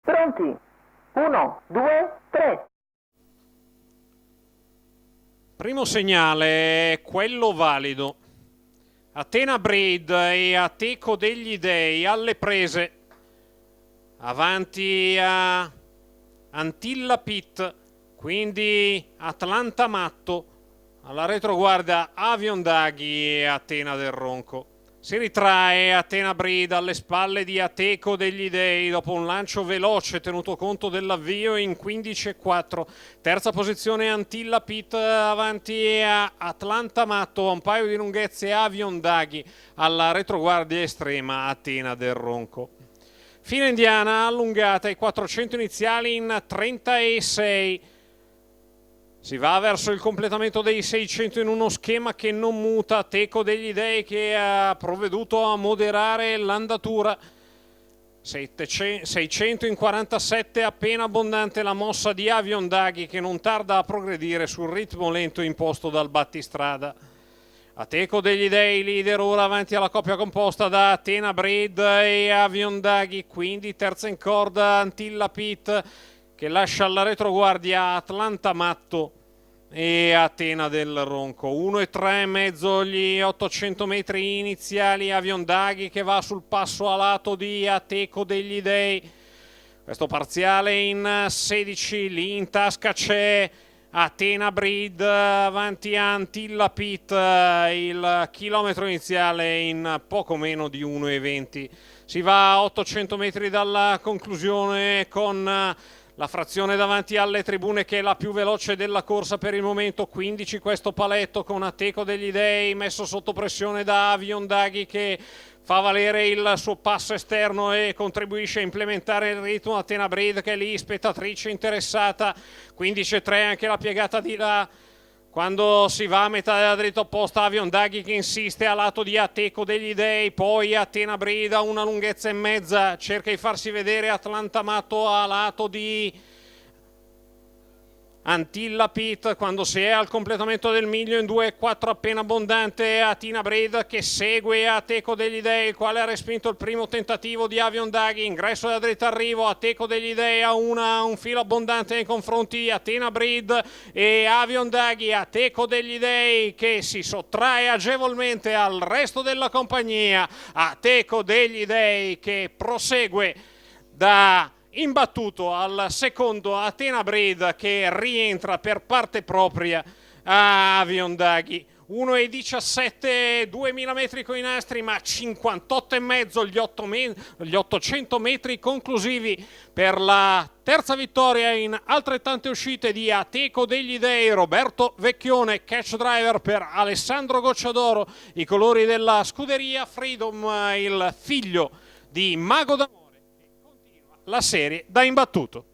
Pronti? 1, 2, 3. Primo segnale, quello valido. Athena Breed e Ateco degli Dei alle prese. Avanti a Antilla Pit, quindi Atlanta Matto. Alla retroguardia Avion Daghi e Athena del Ronco. Si ritrae Athena Breed alle spalle di Ateco degli Dei dopo un lancio veloce tenuto conto dell'avvio in 15,4. Terza posizione Antilla Pit avanti a Atlanta Matto, a un paio di lunghezze Avion Daghi, alla retroguardia estrema Athena del Ronco. Fila indiana allungata ai 400 iniziali in 36. Si va verso il completamento dei 600 in uno schema che non muta. Ateco degli Dei che ha provveduto a moderare l'andatura. 600 in 47, appena abbondante la mossa di Avion Daghi che non tarda a progredire sul ritmo lento imposto dal battistrada. Ateco degli Dei leader ora avanti alla coppia composta da Athena Breed e Avion Daghi, quindi terza in corda Antilla Pit che lascia alla retroguardia Atlanta Matto e Athena del Ronco. 1,3,5 gli 800 metri iniziali. Avion Daghi che va sul passo a lato di Ateco degli Dei. Questo parziale in 16, lì in tasca c'è Athena Breed avanti a Antilla Pit, il chilometro iniziale in poco meno di 1,20. Si va a 800 metri dalla conclusione con la frazione davanti alle tribune che è la più veloce della corsa per il momento, 15 questo paletto con Ateco degli Dei messo sotto pressione da Avion Daghi che fa valere il suo passo esterno e contribuisce a implementare il ritmo. Athena Breed che è lì spettatrice interessata, 15,3 anche la piegata di là. Quando si va a metà della dritta opposta Avion Daghi che insiste a lato di Ateco degli Dei, poi Athena Breed a una lunghezza e mezza, cerca di farsi vedere Atlanta Matto a lato di Antilla Pit. Quando si è al completamento del miglio in 2,4 appena abbondante Athena Breed che segue Ateco degli Dei, il quale ha respinto il primo tentativo di Avion Daghi. Ingresso della dritta arrivo, Ateco degli Dei a un filo abbondante nei confronti di Athena Breed e Avion Daghi. Ateco degli Dei che si sottrae agevolmente al resto della compagnia. Ateco degli Dei che prosegue da imbattuto al secondo Athena Breed che rientra per parte propria a Avion Daghi. 1,17, 2000 metri con i nastri, ma 58,5 gli 800 metri conclusivi per la terza vittoria in altrettante uscite di Ateco degli Dei. Roberto Vecchione, catch driver per Alessandro Gocciadoro, i colori della scuderia Freedom, il figlio di Mago d'Amore, che continua la serie da imbattuto.